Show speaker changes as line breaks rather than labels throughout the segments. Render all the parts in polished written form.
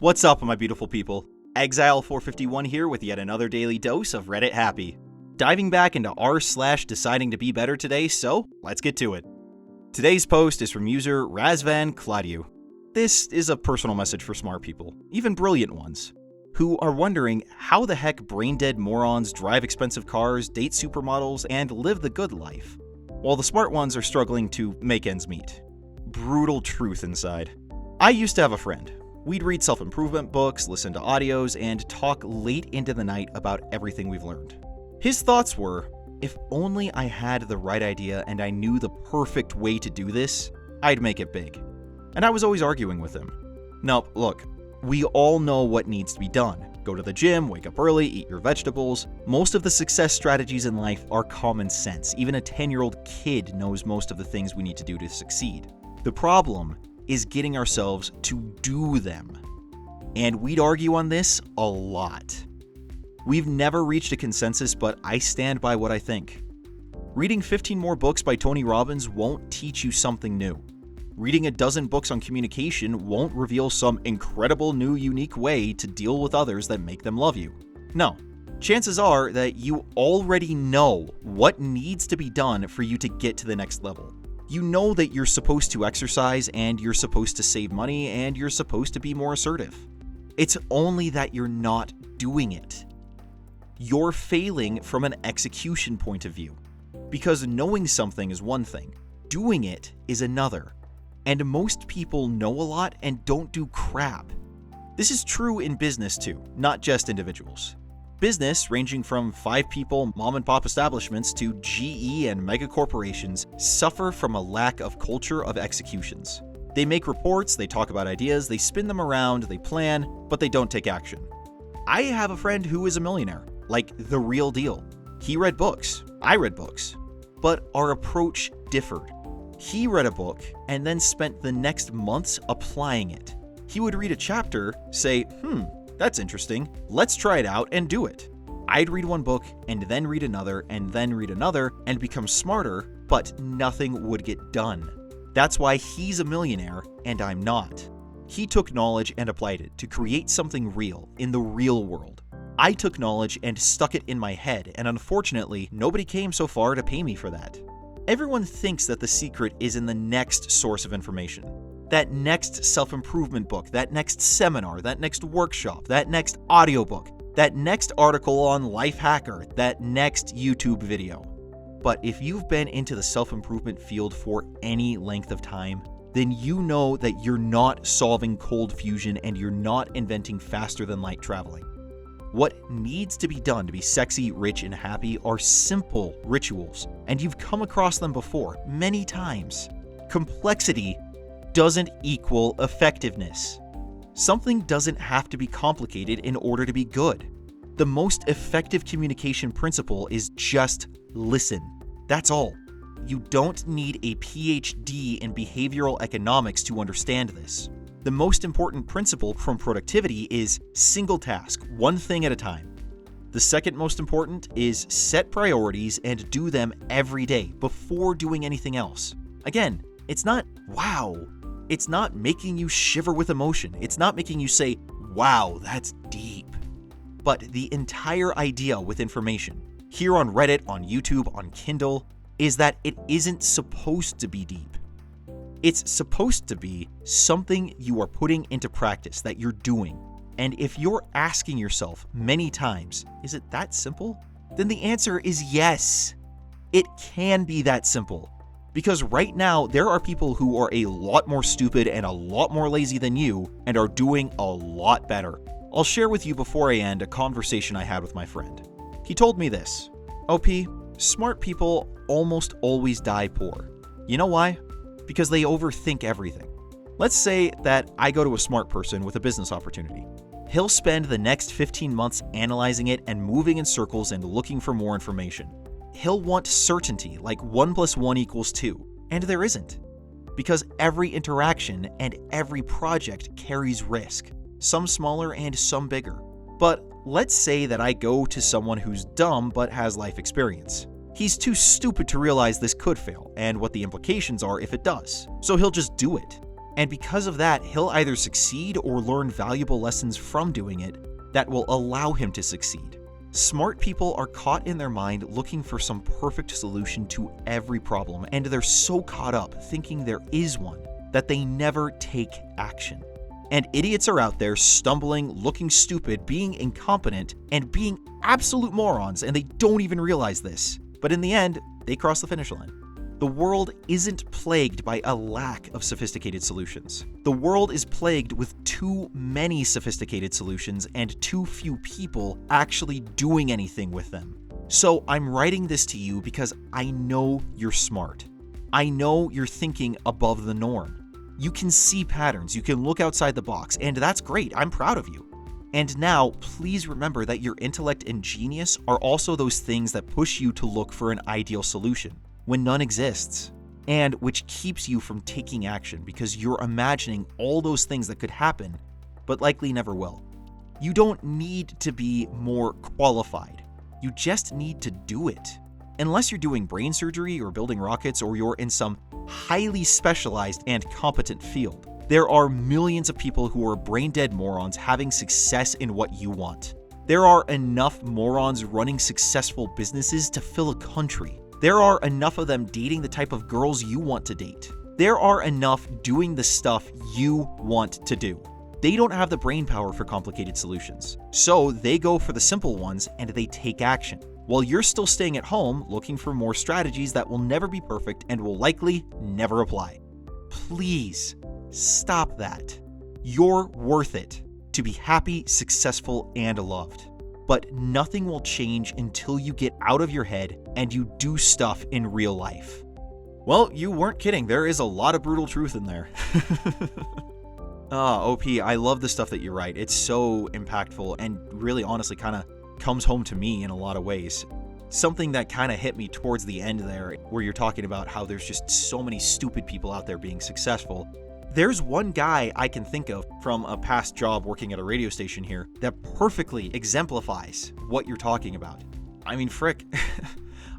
What's up, my beautiful people? Exile451 here with yet another daily dose of Reddit Happy. Diving back into r/deciding to be better today, so let's get to it. Today's post is from user Razvan Claudiu. This is a personal message for smart people, even brilliant ones, who are wondering how the heck brain-dead morons drive expensive cars, date supermodels, and live the good life, while the smart ones are struggling to make ends meet. Brutal truth inside. I used to have a friend. We'd read self-improvement books, listen to audios, and talk late into the night about everything we've learned. His thoughts were, if only I had the right idea and I knew the perfect way to do this, I'd make it big. And I was always arguing with him. Now, look, we all know what needs to be done. Go to the gym, wake up early, eat your vegetables. Most of the success strategies in life are common sense. Even a 10-year-old kid knows most of the things we need to do to succeed. The problem is getting ourselves to do them. And we'd argue on this a lot. We've never reached a consensus, but I stand by what I think. Reading 15 more books by Tony Robbins won't teach you something new. Reading a dozen books on communication won't reveal some incredible new unique way to deal with others that make them love you. No, chances are that you already know what needs to be done for you to get to the next level. You know that you're supposed to exercise, and you're supposed to save money, and you're supposed to be more assertive. It's only that you're not doing it. You're failing from an execution point of view. Because knowing something is one thing, doing it is another. And most people know a lot and don't do crap. This is true in business too, not just individuals. Business, ranging from 5 people, mom-and-pop establishments to GE and mega corporations, suffer from a lack of culture of executions. They make reports, they talk about ideas, they spin them around, they plan, but they don't take action. I have a friend who is a millionaire, like the real deal. He read books, I read books, but our approach differed. He read a book and then spent the next months applying it. He would read a chapter, say, that's interesting, let's try it out and do it. I'd read one book and then read another and then read another and become smarter, but nothing would get done. That's why he's a millionaire and I'm not. He took knowledge and applied it to create something real in the real world. I took knowledge and stuck it in my head, and unfortunately, nobody came so far to pay me for that. Everyone thinks that the secret is in the next source of information. That next self-improvement book, that next seminar, that next workshop, that next audiobook, that next article on Lifehacker, that next YouTube video. But if you've been into the self-improvement field for any length of time, then you know that you're not solving cold fusion and you're not inventing faster than light traveling. What needs to be done to be sexy, rich, and happy are simple rituals, and you've come across them before many times. Complexity doesn't equal effectiveness. Something doesn't have to be complicated in order to be good. The most effective communication principle is just listen. That's all. You don't need a PhD in behavioral economics to understand this. The most important principle from productivity is single task, one thing at a time. The second most important is set priorities and do them every day before doing anything else. Again, it's not wow. It's not making you shiver with emotion. It's not making you say, wow, that's deep. But the entire idea with information, here on Reddit, on YouTube, on Kindle, is that it isn't supposed to be deep. It's supposed to be something you are putting into practice, that you're doing. And if you're asking yourself many times, is it that simple? Then the answer is yes. It can be that simple. Because right now, there are people who are a lot more stupid and a lot more lazy than you and are doing a lot better. I'll share with you before I end a conversation I had with my friend. He told me this: OP, smart people almost always die poor. You know why? Because they overthink everything. Let's say that I go to a smart person with a business opportunity. He'll spend the next 15 months analyzing it and moving in circles and looking for more information. He'll want certainty, like 1 + 1 = 2, and there isn't. Because every interaction and every project carries risk, some smaller and some bigger. But let's say that I go to someone who's dumb but has life experience. He's too stupid to realize this could fail and what the implications are if it does, so he'll just do it. And because of that, he'll either succeed or learn valuable lessons from doing it that will allow him to succeed. Smart people are caught in their mind looking for some perfect solution to every problem, and they're so caught up thinking there is one that they never take action. And idiots are out there stumbling, looking stupid, being incompetent, and being absolute morons, and they don't even realize this. But in the end, they cross the finish line. The world isn't plagued by a lack of sophisticated solutions. The world is plagued with too many sophisticated solutions and too few people actually doing anything with them. So I'm writing this to you because I know you're smart. I know you're thinking above the norm. You can see patterns, you can look outside the box, and that's great. I'm proud of you. And now, please remember that your intellect and genius are also those things that push you to look for an ideal solution when none exists, and which keeps you from taking action because you're imagining all those things that could happen, but likely never will. You don't need to be more qualified. You just need to do it. Unless you're doing brain surgery or building rockets or you're in some highly specialized and competent field, there are millions of people who are brain-dead morons having success in what you want. There are enough morons running successful businesses to fill a country. There are enough of them dating the type of girls you want to date. There are enough doing the stuff you want to do. They don't have the brain power for complicated solutions, so they go for the simple ones and they take action, while you're still staying at home looking for more strategies that will never be perfect and will likely never apply. Please stop that. You're worth it to be happy, successful, and loved. But nothing will change until you get out of your head and you do stuff in real life. Well, you weren't kidding. There is a lot of brutal truth in there. OP, I love the stuff that you write. It's so impactful and really honestly kind of comes home to me in a lot of ways. Something that kind of hit me towards the end there, where you're talking about how there's just so many stupid people out there being successful. There's one guy I can think of from a past job working at a radio station here that perfectly exemplifies what you're talking about. I mean, frick.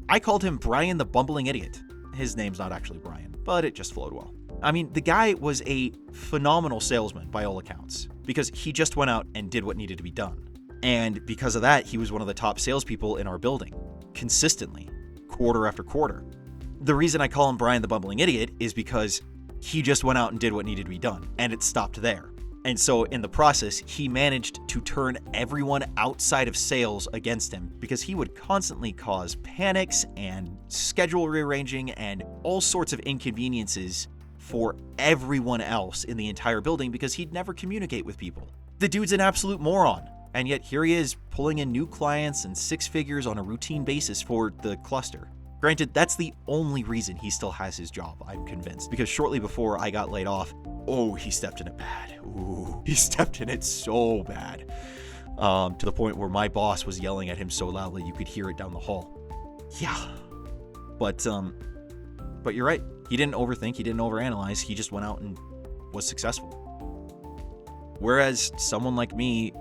I called him Brian the Bumbling Idiot. His name's not actually Brian, but it just flowed well. I mean, the guy was a phenomenal salesman by all accounts because he just went out and did what needed to be done. And because of that, he was one of the top salespeople in our building, consistently, quarter after quarter. The reason I call him Brian the Bumbling Idiot is because he just went out and did what needed to be done, and it stopped there. And so in the process, he managed to turn everyone outside of sales against him because he would constantly cause panics and schedule rearranging and all sorts of inconveniences for everyone else in the entire building because he'd never communicate with people. The dude's an absolute moron. And yet here he is pulling in new clients and six figures on a routine basis for the cluster. Granted, that's the only reason he still has his job, I'm convinced, because shortly before I got laid off, he stepped in it bad. He stepped in it so bad. To the point where my boss was yelling at him so loudly you could hear it down the hall. Yeah. But you're right. He didn't overthink, he didn't overanalyze, he just went out and was successful. Whereas someone like me,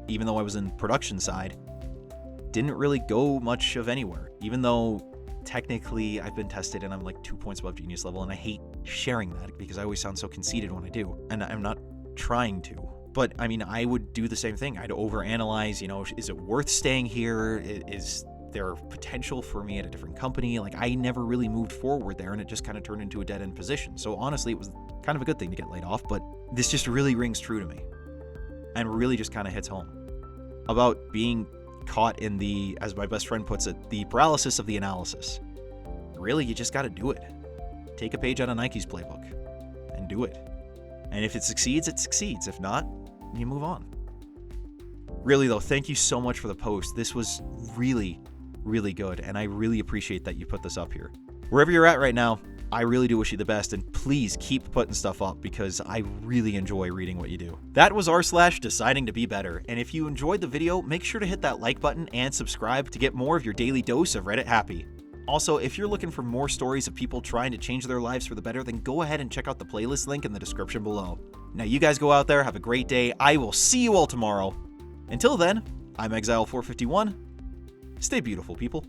even though I was in production side, didn't really go much of anywhere, even though technically I've been tested and I'm like 2 points above genius level, and I hate sharing that because I always sound so conceited when I do, and I'm not trying to. But I mean, I would do the same thing. I'd overanalyze, is it worth staying here? Is there potential for me at a different company? Like, I never really moved forward there, and it just kind of turned into a dead-end position. So honestly, it was kind of a good thing to get laid off, but this just really rings true to me and really just kind of hits home about being caught in the, as my best friend puts it, the paralysis of the analysis. Really, you just got to do it. Take a page out of Nike's playbook and do it. And if it succeeds, it succeeds. If not, you move on. Really though, thank you so much for the post. This was really, really good, and I really appreciate that you put this up here. Wherever you're at right now, I really do wish you the best, and please keep putting stuff up because I really enjoy reading what you do. That was r/deciding to be better, and if you enjoyed the video, make sure to hit that like button and subscribe to get more of your daily dose of Reddit happy. Also, if you're looking for more stories of people trying to change their lives for the better, then go ahead and check out the playlist link in the description below. Now you guys go out there, have a great day. I will see you all tomorrow. Until then, I'm Exile451. Stay beautiful, people.